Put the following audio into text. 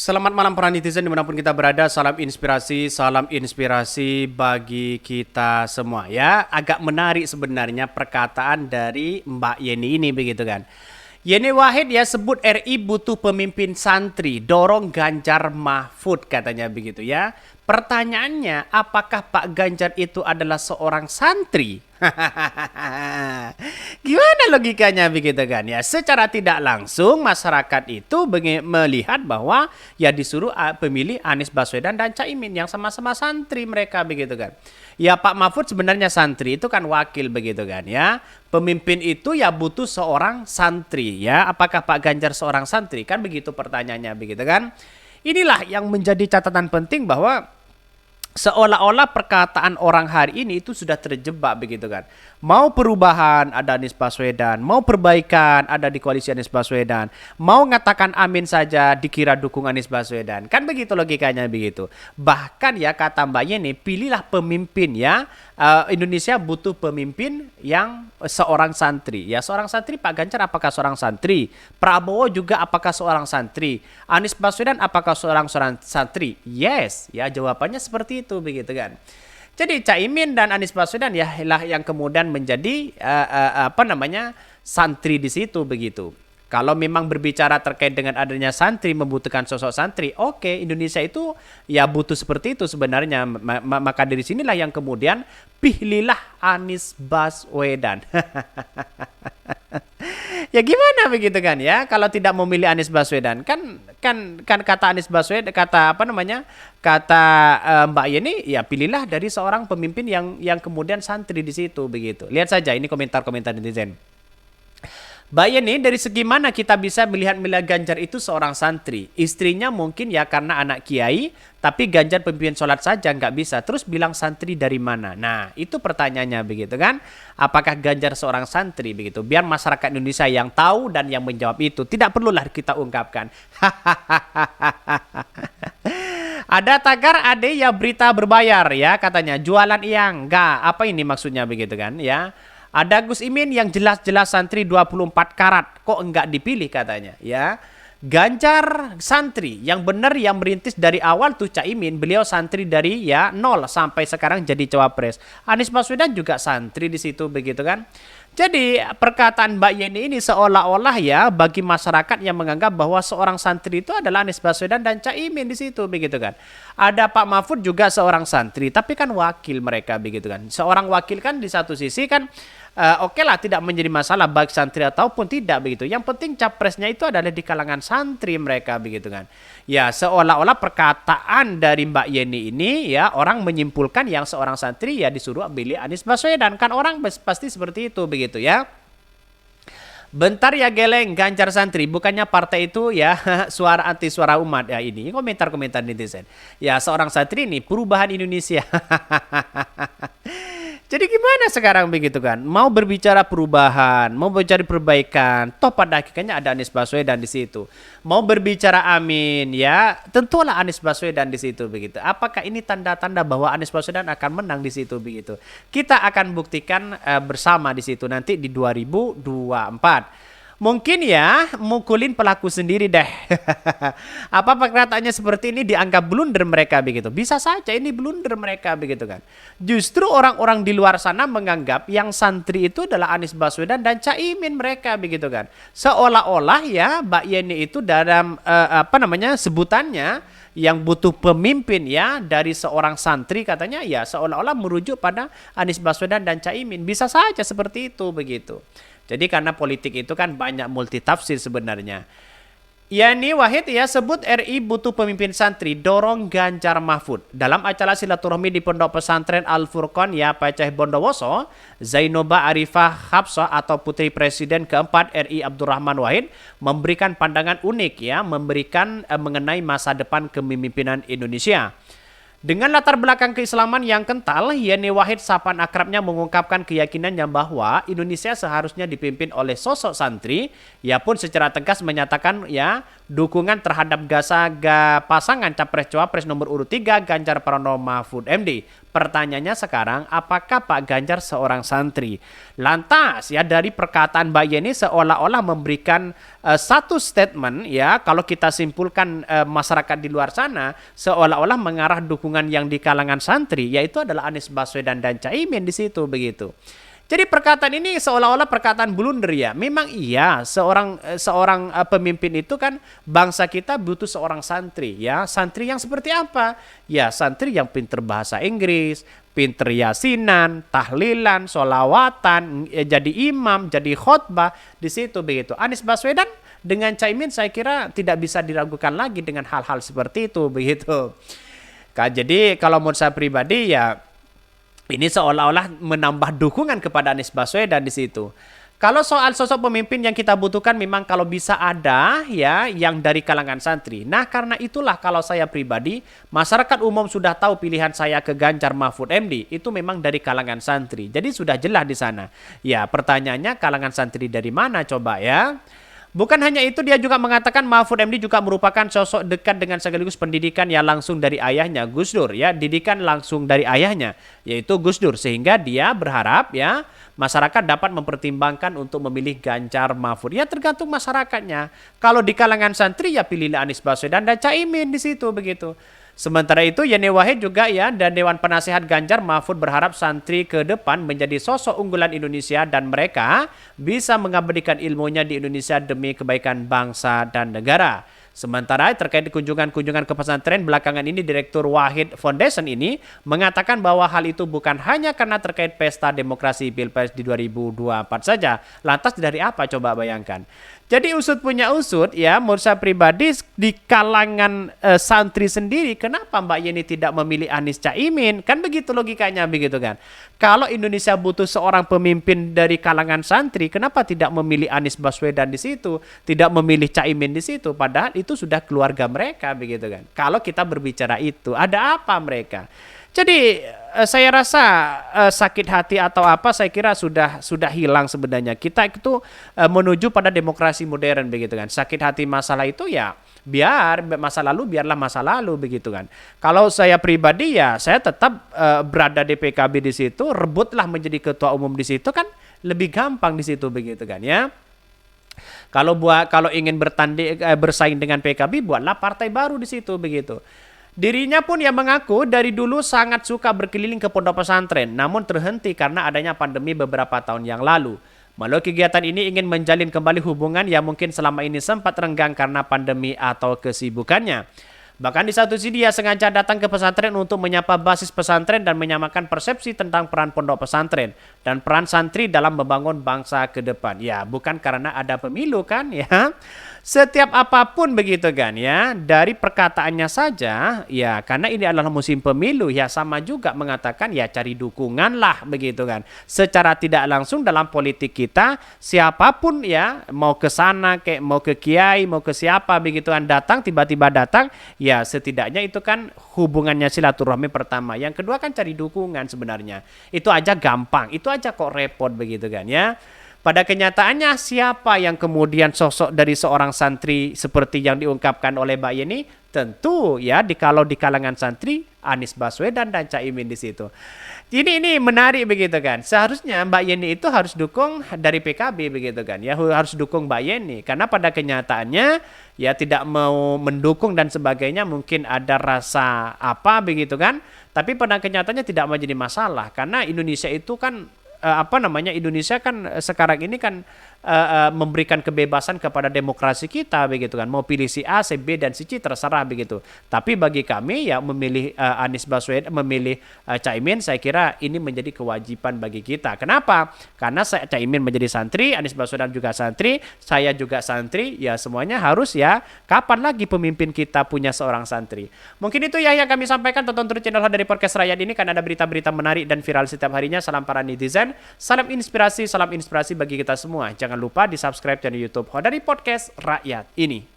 Selamat malam para netizen dimanapun kita berada. Salam inspirasi bagi kita semua ya. Agak menarik sebenarnya perkataan dari Mbak Yeni ini begitu kan. Yeni Wahid ya sebut RI butuh pemimpin santri, dorong Ganjar Mahfud katanya begitu ya. Pertanyaannya, apakah Pak Ganjar itu adalah seorang santri? Gimana logikanya begitu kan ya? Secara tidak langsung masyarakat itu melihat bahwa ya disuruh pemilih Anies Baswedan dan Caimin yang sama-sama santri mereka begitu kan. Ya Pak Mahfud sebenarnya santri itu kan wakil begitu kan ya. Pemimpin itu ya butuh seorang santri ya. Apakah Pak Ganjar seorang santri? Kan begitu pertanyaannya begitu kan. Inilah yang menjadi catatan penting bahwa seolah-olah perkataan orang hari ini itu sudah terjebak begitu kan. Mau perubahan ada Anies Baswedan, mau perbaikan ada di koalisi Anies Baswedan, mau ngatakan amin saja dikira dukung Anies Baswedan. Kan begitu logikanya begitu. Bahkan ya kata Mbak Yeni, pilihlah pemimpin ya. Indonesia butuh pemimpin yang seorang santri. Ya seorang santri Pak Ganjar apakah seorang santri? Prabowo juga apakah seorang santri? Anies Baswedan apakah seorang santri? Yes, ya jawabannya seperti itu begitu kan. Jadi Caimin dan Anies Baswedan ya lah yang kemudian menjadi santri di situ begitu. Kalau memang berbicara terkait dengan adanya santri, membutuhkan sosok santri, oke, Indonesia itu ya butuh seperti itu sebenarnya. Maka dari sinilah yang kemudian pilihlah Anies Baswedan. Ya gimana begitu kan ya? Kalau tidak memilih Anies Baswedan, kan kata Anies Baswedan, kata Mbak Yeni, ya pilihlah dari seorang pemimpin yang kemudian santri di situ begitu. Lihat saja ini komentar-komentar netizen. Mbak Yeni, dari segi mana kita bisa melihat Ganjar itu seorang santri? Istrinya mungkin ya karena anak kiai, tapi Ganjar pemimpin sholat saja nggak bisa. Terus bilang santri dari mana? Nah, itu pertanyaannya begitu kan? Apakah Ganjar seorang santri begitu? Biar masyarakat Indonesia yang tahu dan yang menjawab itu. Tidak perlulah kita ungkapkan. Ada tagar ade ya berita berbayar ya katanya. Jualan yang nggak. Apa ini maksudnya begitu kan ya? Ada Gus Imin yang jelas-jelas santri 24 karat. Kok enggak dipilih katanya ya. Ganjar santri yang benar yang merintis dari awal tuh Caimin. Beliau santri dari ya 0 sampai sekarang jadi cawapres. Anies Baswedan juga santri di situ begitu kan. Jadi perkataan Mbak Yeni ini seolah-olah ya bagi masyarakat yang menganggap bahwa seorang santri itu adalah Anies Baswedan dan Caimin di situ begitu kan. Ada Pak Mahfud juga seorang santri tapi kan wakil mereka begitu kan. Seorang wakil kan di satu sisi kan oke lah tidak menjadi masalah baik santri ataupun tidak begitu. Yang penting capresnya itu adalah di kalangan santri mereka begitu kan. Ya seolah-olah perkataan dari Mbak Yeni ini ya orang menyimpulkan yang seorang santri ya disuruh pilih Anies Baswedan. Kan orang pasti seperti itu begitu ya. Bentar ya geleng, Ganjar santri bukannya partai itu ya suara anti suara umat ya ini komentar-komentar netizen. Ya seorang santri ini perubahan Indonesia. Jadi gimana sekarang begitu kan? Mau berbicara perubahan, mau berbicara perbaikan, toh pada akhirnya ada Anies Baswedan di situ. Mau berbicara amin, ya tentulah Anies Baswedan di situ begitu. Apakah ini tanda-tanda bahwa Anies Baswedan akan menang di situ begitu? Kita akan buktikan bersama di situ nanti di 2024. Mungkin ya mukulin pelaku sendiri deh. Apa perkataannya seperti ini dianggap blunder mereka begitu. Bisa saja ini blunder mereka begitu kan. Justru orang-orang di luar sana menganggap yang santri itu adalah Anies Baswedan dan Caimin mereka begitu kan. Seolah-olah ya Mbak Yeni itu dalam sebutannya yang butuh pemimpin ya dari seorang santri katanya ya seolah-olah merujuk pada Anies Baswedan dan Caimin. Bisa saja seperti itu begitu. Jadi karena politik itu kan banyak multitafsir sebenarnya. Yani Wahid ya sebut RI butuh pemimpin santri, dorong Ganjar Mahfud. Dalam acara silaturahmi di Pondok Pesantren Al Furqon ya Paceh Bondowoso, Zainoba Arifah Hapsah atau putri presiden keempat RI Abdurrahman Wahid memberikan pandangan unik ya, mengenai masa depan kepemimpinan Indonesia. Dengan latar belakang keislaman yang kental, Yeni Wahid sapan akrabnya mengungkapkan keyakinannya bahwa Indonesia seharusnya dipimpin oleh sosok santri. Ia pun secara tegas menyatakan ya dukungan terhadap pasangan capres-cawapres nomor urut 3 Ganjar Pranowo Mahfud MD. Pertanyaannya sekarang, apakah Pak Ganjar seorang santri? Lantas ya dari perkataan Mbak Yeni seolah-olah memberikan satu statement ya, kalau kita simpulkan masyarakat di luar sana seolah-olah mengarah dukungan yang di kalangan santri, yaitu adalah Anies Baswedan dan Caimin di situ begitu. Jadi perkataan ini seolah-olah perkataan blunder ya. Memang iya, seorang pemimpin itu kan bangsa kita butuh seorang santri ya. Santri yang seperti apa? Ya santri yang pinter bahasa Inggris, pinter yasinan, tahlilan, solawatan, jadi imam, jadi khotbah di situ begitu. Anies Baswedan dengan Caimin saya kira tidak bisa diragukan lagi dengan hal-hal seperti itu begitu. Jadi kalau menurut saya pribadi ya ini seolah-olah menambah dukungan kepada Anies Baswedan di situ. Kalau soal sosok pemimpin yang kita butuhkan memang kalau bisa ada ya yang dari kalangan santri. Nah karena itulah kalau saya pribadi, masyarakat umum sudah tahu pilihan saya ke Ganjar Mahfud MD itu memang dari kalangan santri. Jadi sudah jelas di sana. Ya pertanyaannya kalangan santri dari mana coba ya? Bukan hanya itu, dia juga mengatakan Mahfud MD juga merupakan sosok dekat dengan sekaligus pendidikan yang langsung dari ayahnya Gus Dur ya, didikan langsung dari ayahnya yaitu Gus Dur, sehingga dia berharap ya masyarakat dapat mempertimbangkan untuk memilih Ganjar Mahfud. Ya tergantung masyarakatnya. Kalau di kalangan santri ya pilihlah Anies Baswedan dan Caimin di situ begitu. Sementara itu Yeni Wahid juga ya dan Dewan Penasehat Ganjar Mahfud berharap santri ke depan menjadi sosok unggulan Indonesia dan mereka bisa mengabadikan ilmunya di Indonesia demi kebaikan bangsa dan negara. Sementara terkait kunjungan-kunjungan ke pesantren belakangan ini, Direktur Wahid Foundation ini mengatakan bahwa hal itu bukan hanya karena terkait pesta demokrasi Pilpres di 2024 saja. Lantas dari apa coba bayangkan? Jadi usut punya usut ya, menurut saya pribadi di kalangan santri sendiri, kenapa Mbak Yeni tidak memilih Anies Caimin? Kan begitu logikanya begitu kan. Kalau Indonesia butuh seorang pemimpin dari kalangan santri, kenapa tidak memilih Anies Baswedan di situ, tidak memilih Caimin di situ? Padahal itu sudah keluarga mereka begitu kan. Kalau kita berbicara itu, ada apa mereka? Jadi saya rasa sakit hati atau apa saya kira sudah hilang sebenarnya. Kita itu menuju pada demokrasi modern begitu kan. Sakit hati masalah itu ya biar masa lalu biarlah masa lalu begitu kan. Kalau saya pribadi ya saya tetap berada di PKB di situ, rebutlah menjadi ketua umum di situ kan lebih gampang di situ begitu kan ya. Kalau ingin bersaing dengan PKB, buatlah partai baru di situ begitu. Dirinya pun yang mengaku dari dulu sangat suka berkeliling ke pondok pesantren, namun terhenti karena adanya pandemi beberapa tahun yang lalu. Melalui kegiatan ini ingin menjalin kembali hubungan yang mungkin selama ini sempat renggang karena pandemi atau kesibukannya. Bahkan di satu sisi dia sengaja datang ke pesantren untuk menyapa basis pesantren dan menyamakan persepsi tentang peran pondok pesantren dan peran santri dalam membangun bangsa ke depan. Ya, bukan karena ada pemilu kan ya. Setiap apapun begitu kan ya, dari perkataannya saja ya, karena ini adalah musim pemilu ya, sama juga mengatakan ya cari dukungan lah begitu kan. Secara tidak langsung dalam politik kita siapapun ya, mau ke sana kayak mau ke kiai, mau ke siapa begitu kan, datang tiba-tiba datang ya, setidaknya itu kan hubungannya silaturahmi pertama. Yang kedua kan cari dukungan sebenarnya. Itu aja gampang, itu aja kok repot begitu kan ya. Pada kenyataannya siapa yang kemudian sosok dari seorang santri seperti yang diungkapkan oleh Mbak Yeni? Tentu ya kalau di kalangan santri Anies Baswedan dan Caimin di situ. Ini menarik begitu kan. Seharusnya Mbak Yeni itu harus dukung dari PKB begitu kan. Ya harus dukung Mbak Yeni karena pada kenyataannya ya tidak mau mendukung dan sebagainya, mungkin ada rasa apa begitu kan. Tapi pada kenyataannya tidak menjadi masalah karena Indonesia itu kan Indonesia kan sekarang ini kan memberikan kebebasan kepada demokrasi kita begitu kan, mau pilih si A, si B dan si C terserah begitu. Tapi bagi kami ya memilih Anies Baswedan, memilih Caimin, saya kira ini menjadi kewajiban bagi kita. Kenapa? Karena Caimin menjadi santri, Anies Baswedan juga santri, saya juga santri, ya semuanya harus ya. Kapan lagi pemimpin kita punya seorang santri? Mungkin itu ya yang kami sampaikan. Tonton terus channel dari Podcast Rakyat ini kan ada berita-berita menarik dan viral setiap harinya. Salam para netizen, salam inspirasi bagi kita semua. Jangan lupa di subscribe channel YouTube dari Podcast Rakyat ini.